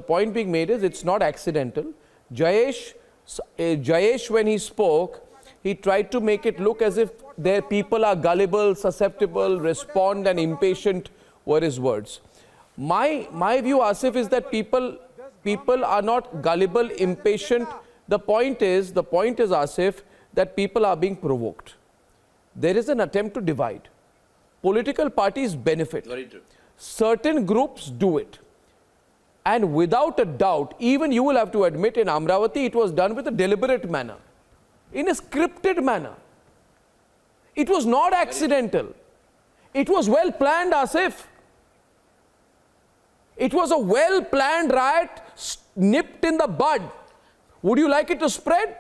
point being made is it's not accidental. Jayesh, when he spoke, he tried to make it look as if their people are gullible, susceptible, respond and impatient were his words. My view, Asif, is that people are not gullible, impatient. The point is, Asif, that people are being provoked. There is an attempt to divide. Political parties benefit. Very true. Certain groups do it. And without a doubt, even you will have to admit, in Amravati, it was done with a deliberate manner, in a scripted manner. It was not accidental. It was well planned, Asif. It was a well planned riot, nipped in the bud. Would you like it to spread?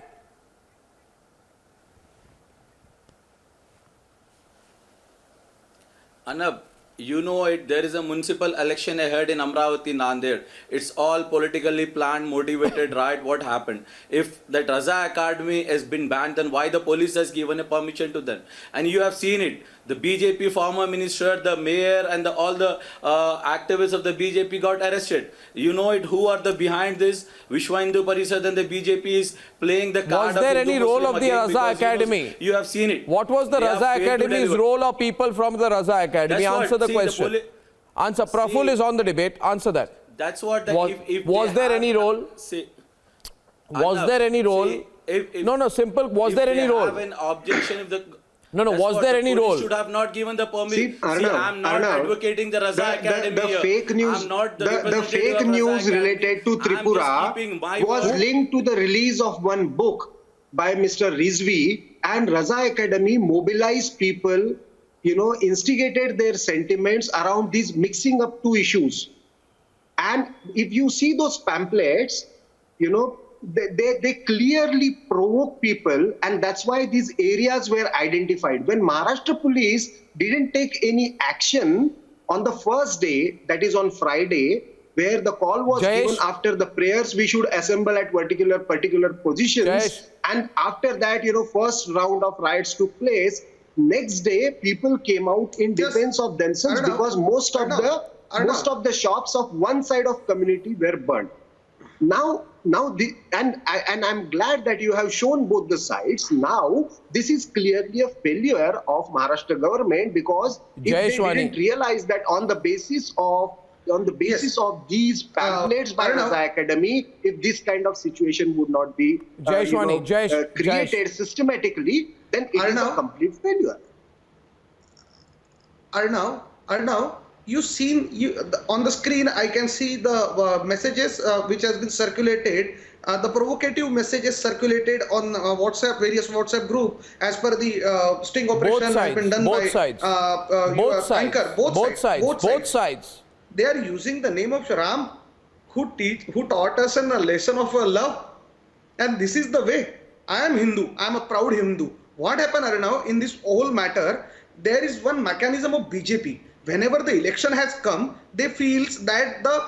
Anab, you know it, there is a municipal election ahead in Amravati, Nanded. It's all politically planned, motivated, right? What happened? If that Raza Academy has been banned, then why the police has given a permission to them? And you have seen it. The BJP former minister, the mayor and all the activists of the BJP got arrested. You know it, who are the behind this? Vishwa Hindu Parishad and the BJP is playing the card. Was there any role of the Raza Academy? You have seen it. What was the Raza Academy's role of people from the Raza Academy? Answer the question. Answer. Praful is on the debate. Answer that. That's what. Was there any role? Was there any role? No, simple. Was there any role? Have an objection if the was there any role? Should have not given the permission. I'm not advocating the Raza Academy. The fake news, the fake news related to Tripura was linked to the release of one book by Mr. Rizvi, and Raza Academy mobilized people, instigated their sentiments around these mixing up two issues. And if you see those pamphlets, they clearly provoke people, and that's why these areas were identified. When Maharashtra police didn't take any action on the first day, that is on Friday, where the call was given after the prayers, we should assemble at particular positions. And after that, first round of riots took place. Next day, people came out in defense of themselves because most of the shops of one side of community were burnt. And I'm glad that you have shown both the sides. Now, this is clearly a failure of Maharashtra government, because if they didn't realize that on the basis of these pamphlets by Raza Academy, if this kind of situation would not be created systematically, then it is a complete failure. Arnav, on the screen, I can see the messages which has been circulated, the provocative messages circulated on WhatsApp, various WhatsApp group, as per the sting operation has been done by Anchor. Both sides. They are using the name of Ram, who taught us a lesson of love, and this is the way. I am Hindu. I am a proud Hindu. What happened, Arnav, in this whole matter? There is one mechanism of BJP. Whenever the election has come, they feel that the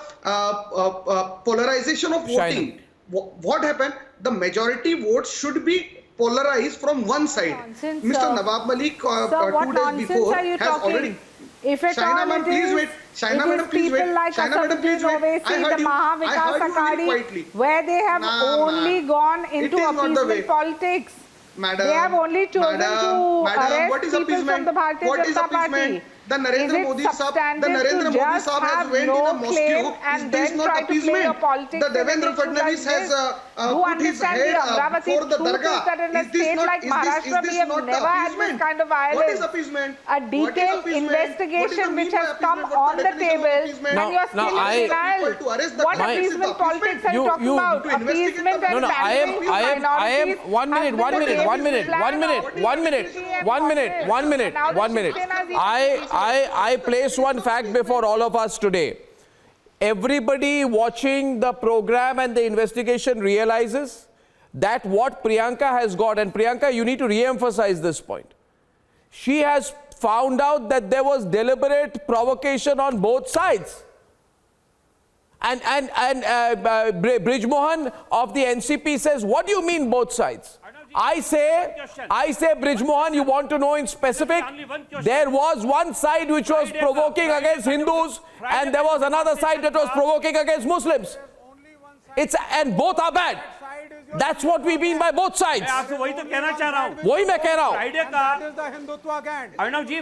polarization of voting. What happened? The majority votes should be polarized from one side. Nonsense, Mr. Nawab Malik 2 days before has already. If at all it is, people like Asaduddin Owaisi, the Mahavikas Aghadi, where they have only gone into appeasement politics. Madam, they have only chosen to arrest people from the Bharatiya Janata Party. The Narendra Modi Sahab has went in a mosque. And then try to play a politics. The Devendra Fadnavis has put his head for the dargah. That in a state like Maharashtra, we have never had this kind of violence. What is appeasement? A detailed investigation which has come on the table, and you are still in denial. What appeasement politics are you talking about? Appeasement and pandering minorities. One minute. I place one fact before all of us today. Everybody watching the program and the investigation realizes that what Priyanka has got, and Priyanka, you need to re-emphasize this point. She has found out that there was deliberate provocation on both sides. And Brij Mohan of the NCP says, what do you mean both sides? I say, Brij Mohan, you want to know in specific? There was one side which was provoking against Hindus, and there was another side that was provoking against Muslims. It's and both are bad. That's what we mean by both sides. मैं आपसे वही तो कहना चाह रहा हूँ। वही मैं कह रहा हूँ। फ्राइडे का अर्णव जी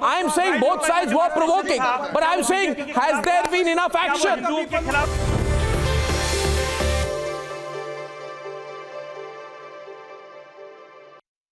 I'm saying both sides were provoking, but I'm saying has there been enough action? हिंदुओं के खिलाफ